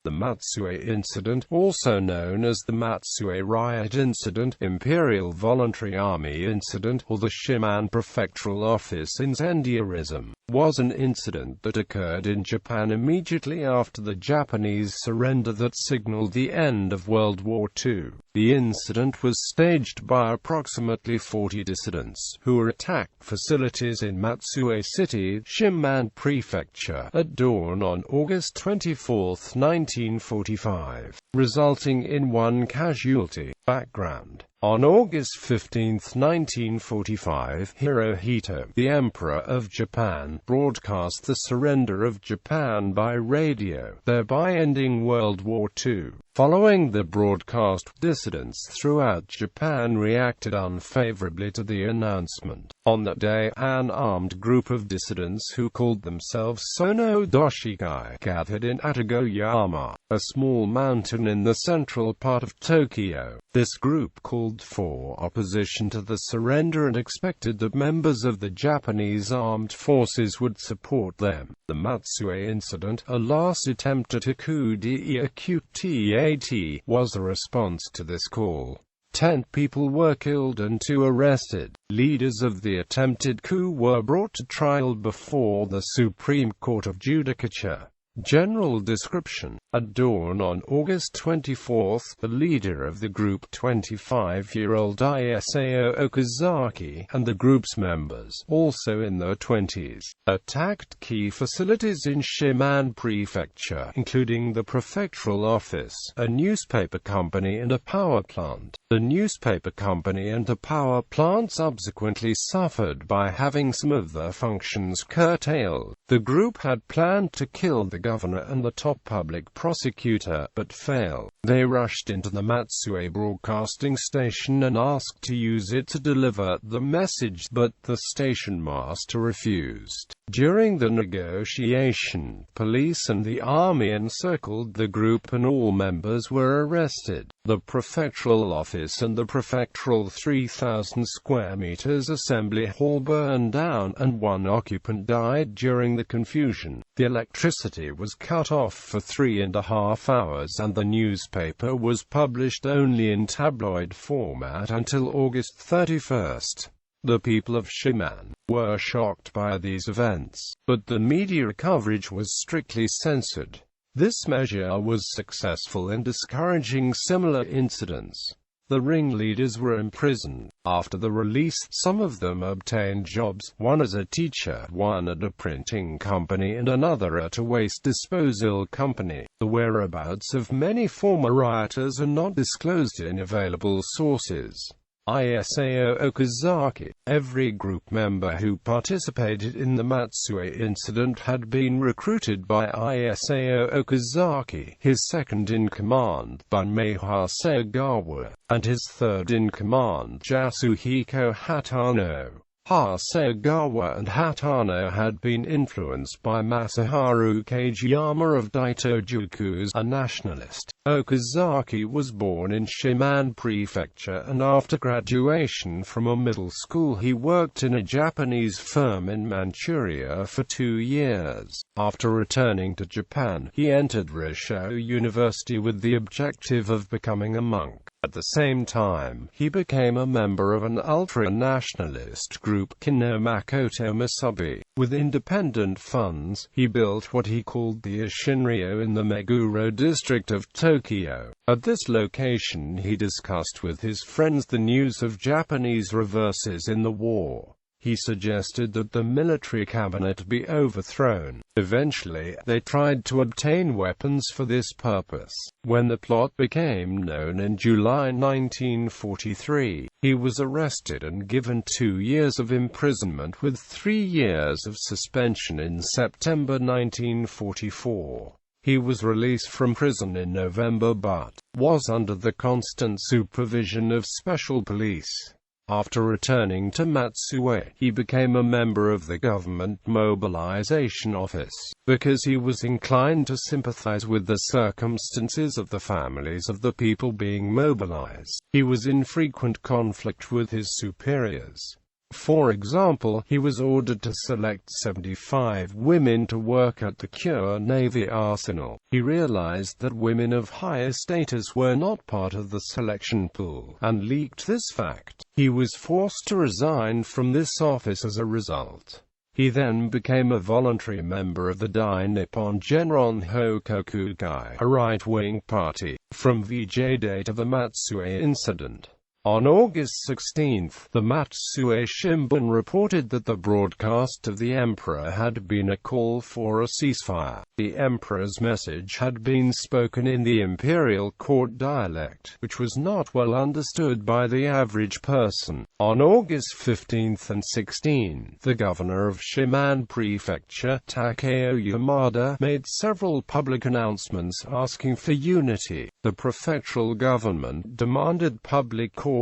The Matsue incident, also known as the Matsue Riot incident, Imperial Voluntary Army incident, or the Shimane Prefectural Office incendiarism, was an incident that occurred in Japan immediately after the Japanese surrender that signaled the end of World War II. The incident was staged by approximately 40 dissidents, who attacked facilities in Matsue City, Shimane Prefecture, at dawn on August 24, 1945, resulting in one casualty. Background: on August 15, 1945, Hirohito, the Emperor of Japan, broadcast the surrender of Japan by radio, thereby ending World War II. Following the broadcast, dissidents throughout Japan reacted unfavorably to the announcement. On that day, an armed group of dissidents who called themselves Sono Doshikai gathered in Atagoyama, a small mountain in the central part of Tokyo. This group called for opposition to the surrender and expected that members of the Japanese armed forces would support them. The Matsue incident, a last attempt at a coup d'etat, was a response to this call. 10 people were killed and 2 arrested. Leaders of the attempted coup were brought to trial before the Supreme Court of Judicature. General description: at dawn on August 24, the leader of the group, 25-year-old Isao Okazaki, and the group's members, also in their 20s, attacked key facilities in Shimane Prefecture, including the prefectural office, a newspaper company and a power plant. The newspaper company and the power plant subsequently suffered by having some of their functions curtailed. The group had planned to kill the governor and the top public prosecutor, but failed. They rushed into the Matsue broadcasting station and asked to use it to deliver the message, but the station master refused. During the negotiation, police and the army encircled the group and all members were arrested. The prefectural office and the prefectural 3,000 square meters assembly hall burned down, and one occupant died during the confusion. The electricity was cut off for 3.5 hours, and the newspaper was published only in tabloid format until August 31. The people of Shimane were shocked by these events, but the media coverage was strictly censored. This measure was successful in discouraging similar incidents. The ringleaders were imprisoned. After the release, some of them obtained jobs, one as a teacher, one at a printing company, and another at a waste disposal company. The whereabouts of many former rioters are not disclosed in available sources. Isao Okazaki. Every group member who participated in the Matsue incident had been recruited by Isao Okazaki, his second-in-command, Bunmei Hasegawa, and his third-in-command, Yasuhiko Hatano. Hasegawa and Hatano had been influenced by Masaharu Kageyama of Daitojuku, a nationalist. Okazaki was born in Shimane Prefecture, and after graduation from a middle school he worked in a Japanese firm in Manchuria for 2 years. After returning to Japan, he entered Risho University with the objective of becoming a monk. At the same time, he became a member of an ultra-nationalist group, Kino Makoto Musubi. With independent funds, he built what he called the Ishinryo in the Meguro district of Tokyo. At this location he discussed with his friends the news of Japanese reverses in the war. He suggested that the military cabinet be overthrown. Eventually, they tried to obtain weapons for this purpose. When the plot became known in July 1943, he was arrested and given 2 years of imprisonment with 3 years of suspension in September 1944. He was released from prison in November but was under the constant supervision of special police. After returning to Matsue, he became a member of the Government Mobilization Office, because he was inclined to sympathize with the circumstances of the families of the people being mobilized. He was in frequent conflict with his superiors. For example, he was ordered to select 75 women to work at the Kure Navy arsenal. He realized that women of higher status were not part of the selection pool, and leaked this fact. He was forced to resign from this office as a result. He then became a voluntary member of the Dai Nippon Genron Hokokugai, a right-wing party. From VJ Day to the Matsue incident. On August 16, the Matsue Shimbun reported that the broadcast of the emperor had been a call for a ceasefire. The emperor's message had been spoken in the imperial court dialect, which was not well understood by the average person. On August 15 and 16, the governor of Shimane Prefecture, Takeo Yamada, made several public announcements asking for unity. The prefectural government demanded public order.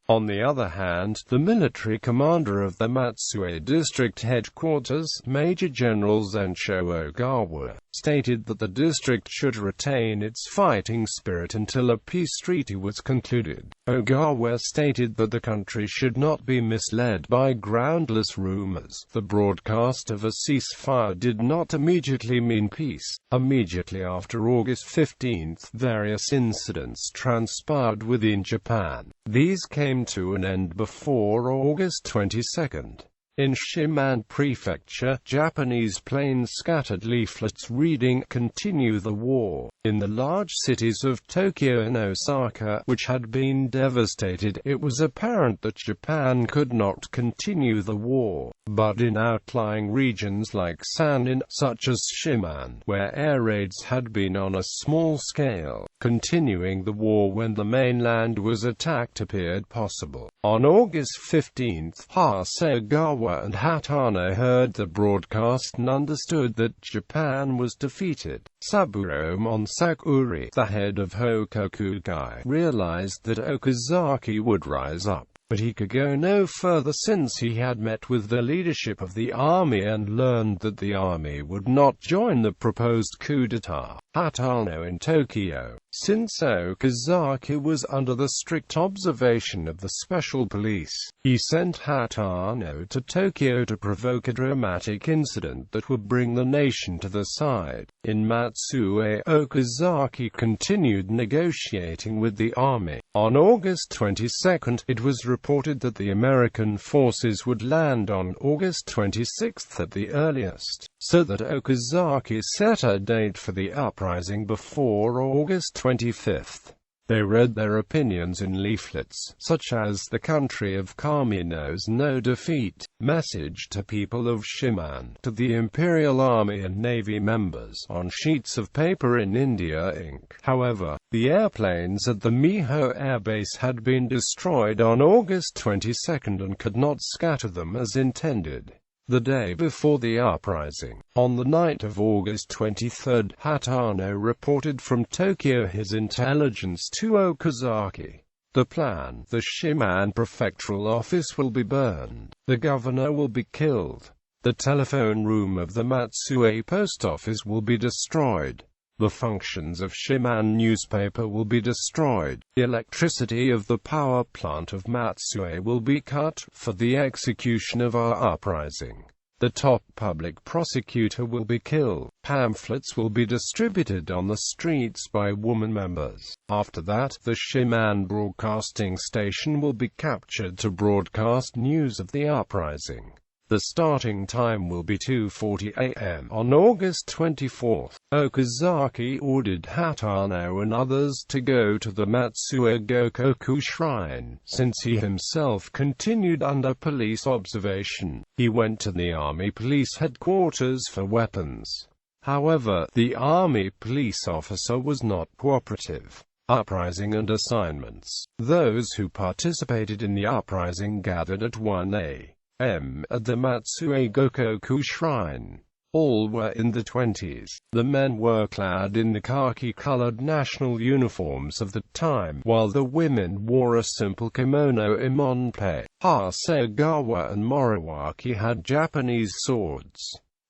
On the other hand, the military commander of the Matsue district headquarters, Major General Zensho Ogawa, stated that the district should retain its fighting spirit until a peace treaty was concluded. Ogawa stated that the country should not be misled by groundless rumors. The broadcast of a ceasefire did not immediately mean peace. Immediately after August 15, various incidents transpired within Japan. These came to an end before August 22. In Shimane Prefecture, Japanese planes scattered leaflets reading, "Continue the war." In the large cities of Tokyo and Osaka, which had been devastated, it was apparent that Japan could not continue the war. But in outlying regions like Sannin, such as Shimane, where air raids had been on a small scale, continuing the war when the mainland was attacked appeared possible. On August 15, Hasegawa and Hatano heard the broadcast and understood that Japan was defeated. Saburo Monsakuri, the head of Hokokugai, realized that Okazaki would rise up. But he could go no further since he had met with the leadership of the army and learned that the army would not join the proposed coup d'etat. Hatano in Tokyo. Since Okazaki was under the strict observation of the special police, he sent Hatano to Tokyo to provoke a dramatic incident that would bring the nation to the side. In Matsue, Okazaki continued negotiating with the army. On August 22, it was reported that the American forces would land on August 26 at the earliest, so that Okazaki set a date for the uprising before August 25. They read their opinions in leaflets, such as "The country of Kami knows no defeat," "Message to people of Shimane," to the Imperial Army and Navy members, on sheets of paper in India ink. However, the airplanes at the Miho Air Base had been destroyed on August 22 and could not scatter them as intended. The day before the uprising, on the night of August 23, Hatano reported from Tokyo his intelligence to Okazaki. The plan: the Shimane Prefectural Office will be burned. The governor will be killed. The telephone room of the Matsue post office will be destroyed. The functions of Shimane newspaper will be destroyed. The electricity of the power plant of Matsue will be cut, for the execution of our uprising. The top public prosecutor will be killed. Pamphlets will be distributed on the streets by woman members. After that, the Shimane broadcasting station will be captured to broadcast news of the uprising. The starting time will be 2:40 a.m. on August 24. Okazaki ordered Hatano and others to go to the Matsue Gokoku Shrine, since he himself continued under police observation. He went to the army police headquarters for weapons. However, the army police officer was not cooperative. Uprising and assignments. Those who participated in the uprising gathered at 1 a.m. at the Matsue Gokoku Shrine. All were in the 20s. The men were clad in the khaki-colored national uniforms of the time, while the women wore a simple kimono imonpe. Hasegawa and Moriwaki had Japanese swords.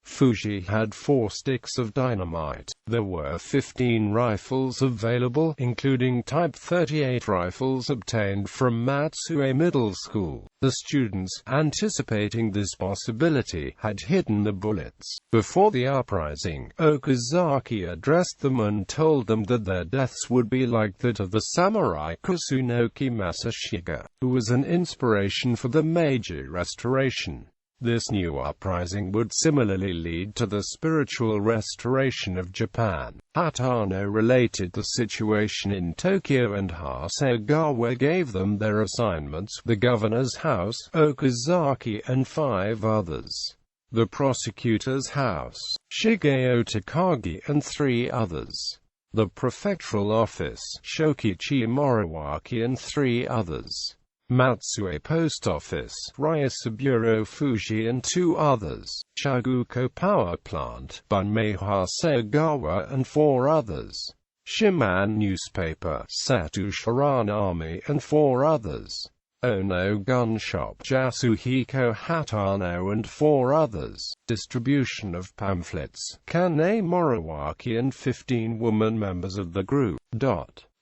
Fuji had 4 sticks of dynamite. There were 15 rifles available, including Type 38 rifles obtained from Matsue Middle School. The students, anticipating this possibility, had hidden the bullets. Before the uprising, Okazaki addressed them and told them that their deaths would be like that of the samurai Kusunoki Masashige, who was an inspiration for the Meiji Restoration. This new uprising would similarly lead to the spiritual restoration of Japan. Hatano related the situation in Tokyo and Hasegawa gave them their assignments: the governor's house, Okazaki, and 5 others; the prosecutor's house, Shigeo Takagi, and 3 others; the prefectural office, Shokichi Moriwaki, and 3 others; Matsue Post Office, Ryasa Bureau Fuji, and 2 others; Chaguko Power Plant, Bunmei Hasegawa, and 4 others; Shimane Newspaper, Seto Shiran Army, and 4 others; Ono Gun Shop, Yasuhiko Hatano, and 4 others; distribution of pamphlets, Kane Moriwaki, and 15 women members of the group.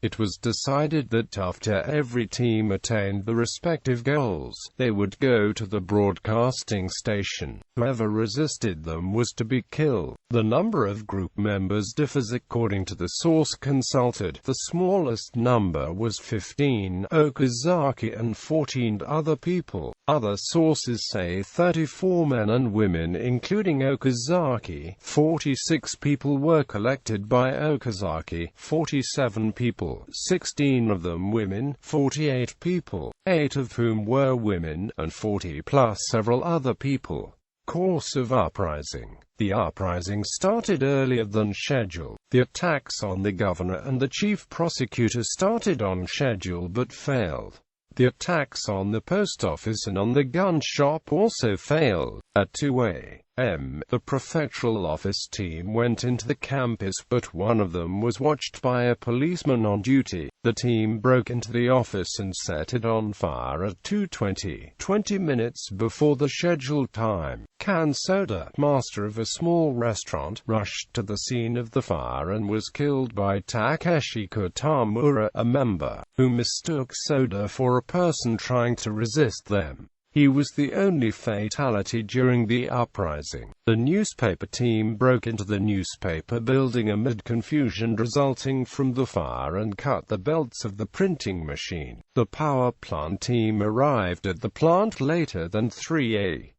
It was decided that after every team attained the respective goals, they would go to the broadcasting station. Whoever resisted them was to be killed. The number of group members differs according to the source consulted. The smallest number was 15, Okazaki and 14 other people. Other sources say 34 men and women, including Okazaki. 46 people were collected by Okazaki, 47 people, 16 of them women, 48 people, 8 of whom were women, and 40 plus several other people. Course of uprising. The uprising started earlier than scheduled. The attacks on the governor and the chief prosecutor started on schedule but failed. The attacks on the post office and on the gun shop also failed. At 2 a.m., the prefectural office team went into the campus, but one of them was watched by a policeman on duty. The team broke into the office and set it on fire at 2:20, 20 minutes before the scheduled time. Kan Soda, master of a small restaurant, rushed to the scene of the fire and was killed by Takeshi Kotamura, a member, who mistook Soda for a person trying to resist them. He was the only fatality during the uprising. The newspaper team broke into the newspaper building amid confusion resulting from the fire and cut the belts of the printing machine. The power plant team arrived at the plant later than 3 a.m.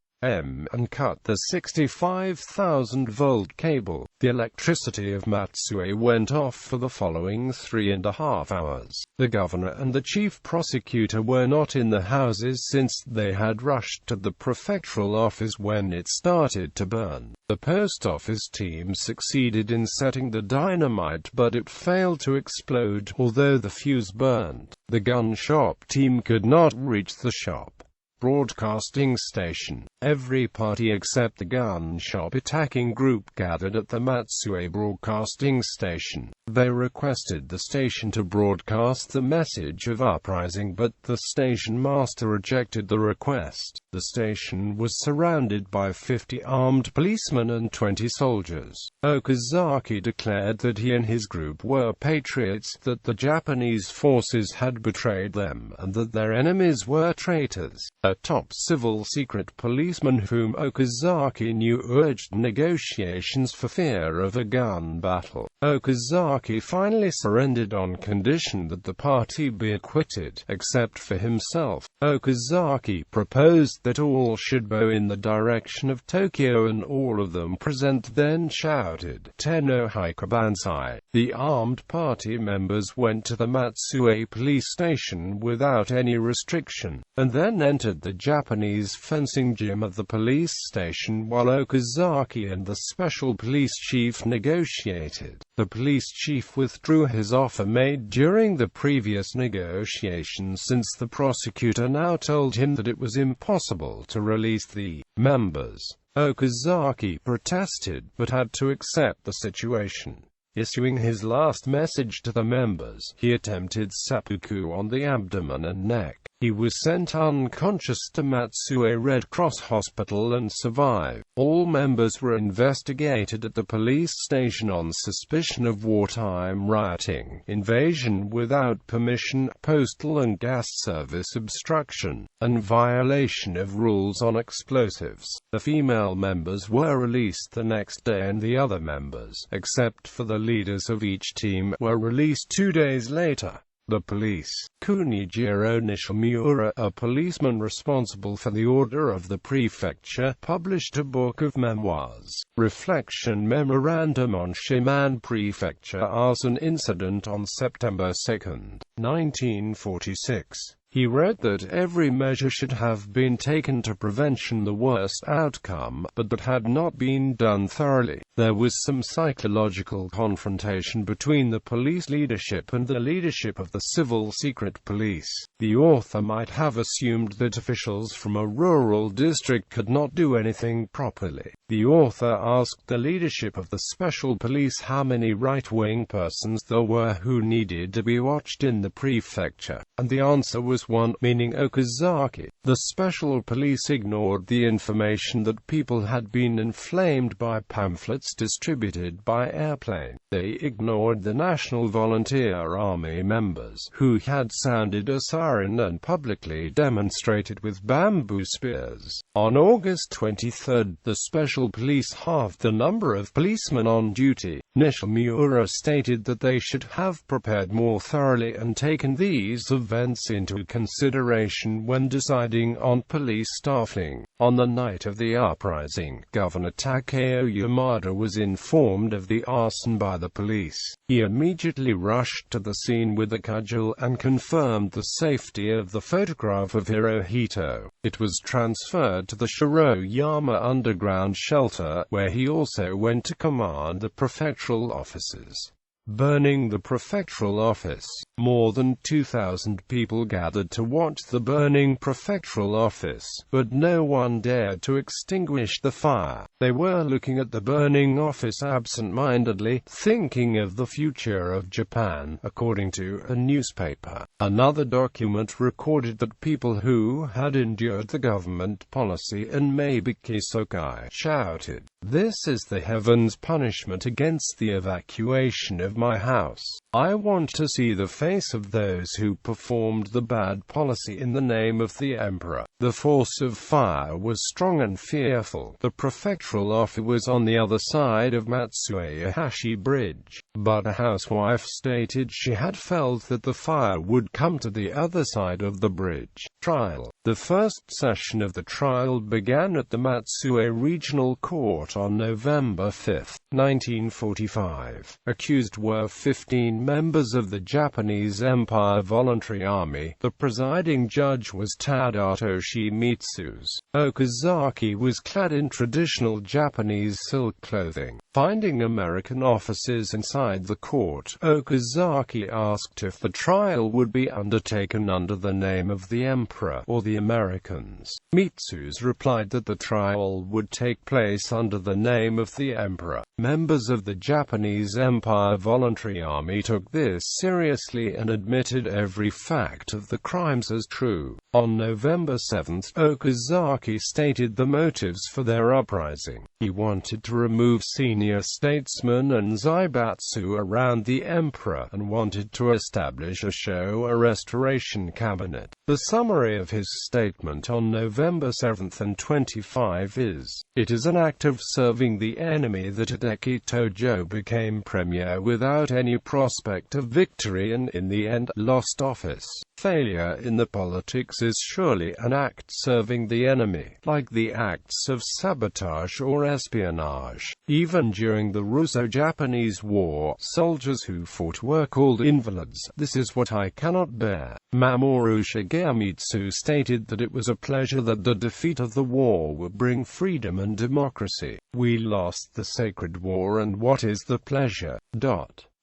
and cut the 65,000-volt cable. The electricity of Matsue went off for the following 3.5 hours. The governor and the chief prosecutor were not in the houses since they had rushed to the prefectural office when it started to burn. The post office team succeeded in setting the dynamite, but it failed to explode, although the fuse burned. The gun shop team could not reach the shop. Broadcasting station. Every party except the gun shop attacking group gathered at the Matsue broadcasting station. They requested the station to broadcast the message of uprising, but the station master rejected the request. The station was surrounded by 50 armed policemen and 20 soldiers. Okazaki declared that he and his group were patriots, that the Japanese forces had betrayed them, and that their enemies were traitors. A top civil secret policeman whom Okazaki knew urged negotiations for fear of a gun battle. Okazaki finally surrendered on condition that the party be acquitted, except for himself. Okazaki proposed that all should bow in the direction of Tokyo, and all of them present then shouted, "Tenno Hikabansai." The armed party members went to the Matsue police station without any restriction, and then entered the Japanese fencing gym of the police station while Okazaki and the special police chief negotiated. The police chief withdrew his offer made during the previous negotiations, since the prosecutor now told him that it was impossible to release the members. Okazaki protested, but had to accept the situation. Issuing his last message to the members, he attempted seppuku on the abdomen and neck. He was sent unconscious to Matsue Red Cross Hospital and survived. All members were investigated at the police station on suspicion of wartime rioting, invasion without permission, postal and gas service obstruction, and violation of rules on explosives. The female members were released the next day and the other members, except for the leaders of each team, were released 2 days later. The police. Kunijiro Nishimura, a policeman responsible for the Order of the Prefecture, published a book of memoirs, Reflection Memorandum on Shimane Prefecture Arson Incident on September 2, 1946. He wrote that every measure should have been taken to prevention the worst outcome, but that had not been done thoroughly. There was some psychological confrontation between the police leadership and the leadership of the civil secret police. The author might have assumed that officials from a rural district could not do anything properly. The author asked the leadership of the special police how many right-wing persons there were who needed to be watched in the prefecture, and the answer was 1, meaning Okazaki. The special police ignored the information that people had been inflamed by pamphlets distributed by airplane. They ignored the National Volunteer Army members, who had sounded a siren and publicly demonstrated with bamboo spears. On August 23, the special police halved the number of policemen on duty. Nishimura stated that they should have prepared more thoroughly and taken these events into consideration when deciding on police staffing. On the night of the uprising, Governor Takeo Yamada was informed of the arson by the police. He immediately rushed to the scene with a cudgel and confirmed the safety of the photograph of Hirohito. It was transferred to the Shiroyama underground shelter, where he also went to command the prefectural offices. Burning the prefectural office. More than 2,000 people gathered to watch the burning prefectural office, but no one dared to extinguish the fire. They were looking at the burning office absent-mindedly, thinking of the future of Japan, according to a newspaper. Another document recorded that people who had endured the government policy in Meibikisokai shouted, "This is the heavens' punishment against the evacuation of my house. I want to see the face of those who performed the bad policy in the name of the emperor." The force of fire was strong and fearful. The prefectural office was on the other side of Matsuehashi Bridge, but a housewife stated she had felt that the fire would come to the other side of the bridge. Trial. The first session of the trial began at the Matsue Regional Court on November 5, 1945. Accused were 15 members of the Japanese Empire Voluntary Army. The presiding judge was Tadato Shimizu. Okazaki was clad in traditional Japanese silk clothing. Finding American officers inside the court, Okazaki asked if the trial would be undertaken under the name of the emperor or the Americans. Mitsu's replied that the trial would take place under the name of the emperor. Members of the Japanese Empire Voluntary Army took this seriously and admitted every fact of the crimes as true. On November 7, Okazaki stated the motives for their uprising. He wanted to remove senior statesmen and zaibatsu around the emperor and wanted to establish a Showa restoration cabinet. The summary of his statement on November 7 and 25 is, "It is an act of serving the enemy that Hideki Tojo became premier without any prospect of victory and in the end lost office. Failure in the politics is surely an act serving the enemy, like the acts of sabotage or espionage. Even during the Russo-Japanese War, soldiers who fought were called invalids. This is what I cannot bear." Mamoru Shigemitsu stated that it was a pleasure that the defeat of the war would bring freedom and democracy. "We lost the sacred war, and what is the pleasure?"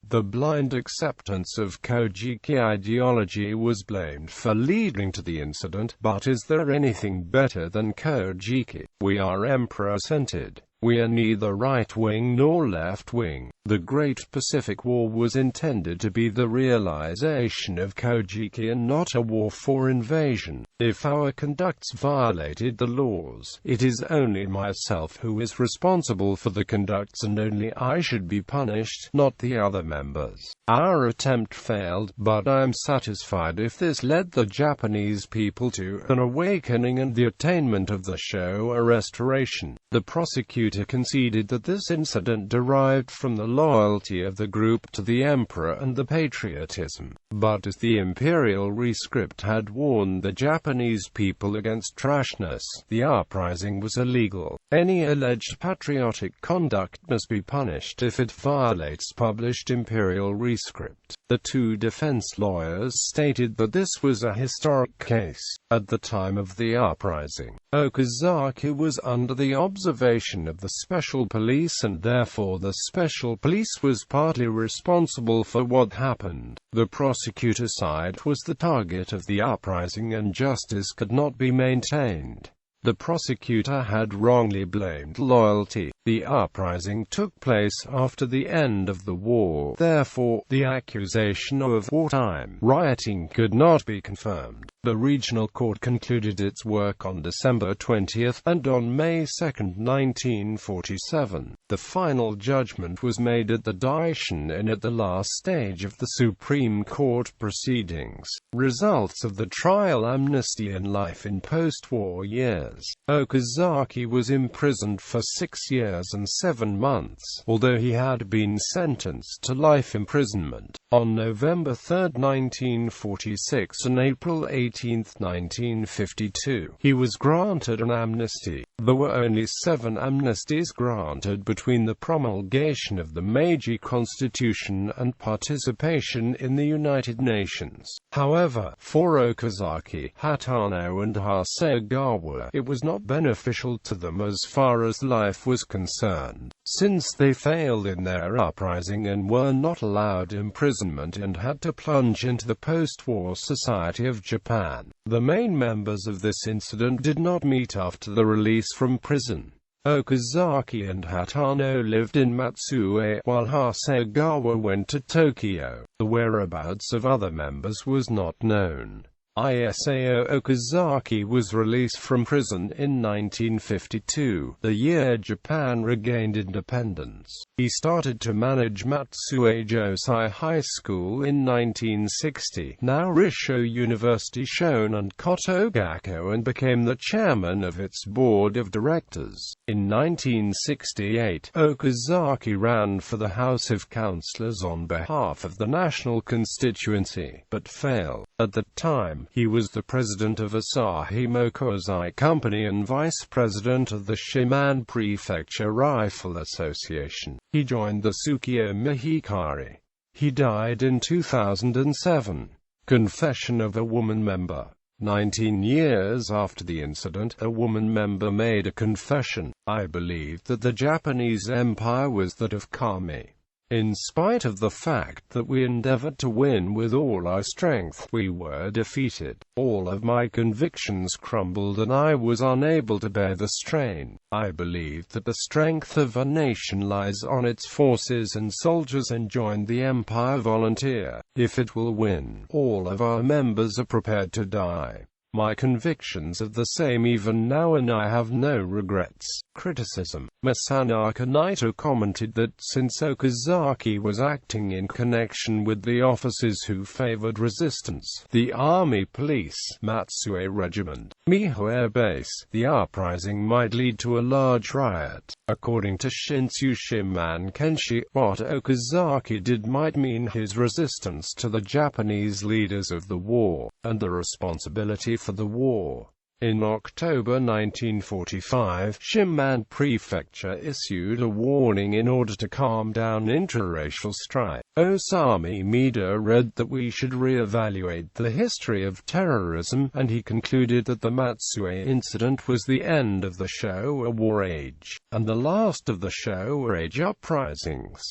The blind acceptance of Kojiki ideology was blamed for leading to the incident, but is there anything better than Kojiki? We are emperor-centered. We are neither right-wing nor left-wing. The Great Pacific War was intended to be the realization of Kojiki and not a war for invasion. If our conducts violated the laws, it is only myself who is responsible for the conducts and only I should be punished, not the other members. Our attempt failed, but I am satisfied if this led the Japanese people to an awakening and the attainment of the Showa restoration. The prosecutor conceded that this incident derived from the loyalty of the group to the emperor and the patriotism. But as the imperial rescript had warned the Japanese people against trashness, the uprising was illegal. Any alleged patriotic conduct must be punished if it violates published imperial rescript. The two defense lawyers stated that this was a historic case. At the time of the uprising, Okazaki was under the observation of the special police and therefore the special police was partly responsible for what happened. The prosecutor side was the target of the uprising and justice could not be maintained. The prosecutor had wrongly blamed loyalty. The uprising took place after the end of the war. Therefore, the accusation of wartime rioting could not be confirmed. The regional court concluded its work on December 20th, and on May 2, 1947, the final judgment was made at the Daishin and at the last stage of the Supreme Court proceedings. Results of the trial: amnesty and life in post-war years. Okazaki was imprisoned for 6 years and 7 months, although he had been sentenced to life imprisonment. On November 3, 1946 and April 18, 1952, he was granted an amnesty. There were only 7 amnesties granted between the promulgation of the Meiji Constitution and participation in the United Nations. However, for Okazaki, Hatano and Hasegawa, it was not beneficial to them as far as life was concerned, since they failed in their uprising and were not allowed imprisonment and had to plunge into the post-war society of Japan. The main members of this incident did not meet after the release from prison. Okazaki and Hatano lived in Matsue, while Hasegawa went to Tokyo. The whereabouts of other members was not known. Isao Okazaki was released from prison in 1952, the year Japan regained independence. He started to manage Matsue Josai High School in 1960, now Risho University Shonan Kotogako, and became the chairman of its board of directors. In 1968, Okazaki ran for the House of Councillors on behalf of the national constituency, but failed. At the time, he was the president of Asahi Mokozai Company and vice president of the Shimane Prefecture Rifle Association. He joined the Tsukio Mihikari. He died in 2007. Confession of a woman member. 19 years after the incident, a woman member made a confession. I believed that the Japanese Empire was that of kami. In spite of the fact that we endeavored to win with all our strength, we were defeated. All of my convictions crumbled and I was unable to bear the strain. I believed that the strength of a nation lies on its forces and soldiers and joined the Empire Volunteer. If it will win, all of our members are prepared to die. My convictions are the same even now and I have no regrets. Criticism. Masanaka Naito commented that since Okazaki was acting in connection with the officers who favored resistance, the Army Police, Matsue Regiment, Miho Air Base, the uprising might lead to a large riot. According to Shintsu Shimane Kenshi, what Okazaki did might mean his resistance to the Japanese leaders of the war, and the responsibility for the war. In October 1945, Shimane Prefecture issued a warning in order to calm down interracial strife. Osami Mida read that we should re-evaluate the history of terrorism, and he concluded that the Matsue incident was the end of the Showa War Age, and the last of the Showa Age uprisings.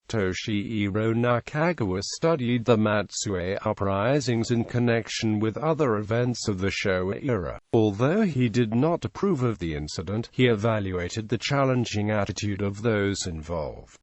Toshihiro Nakagawa studied the Matsue uprisings in connection with other events of the Showa era. Although he did not approve of the incident, he evaluated the challenging attitude of those involved.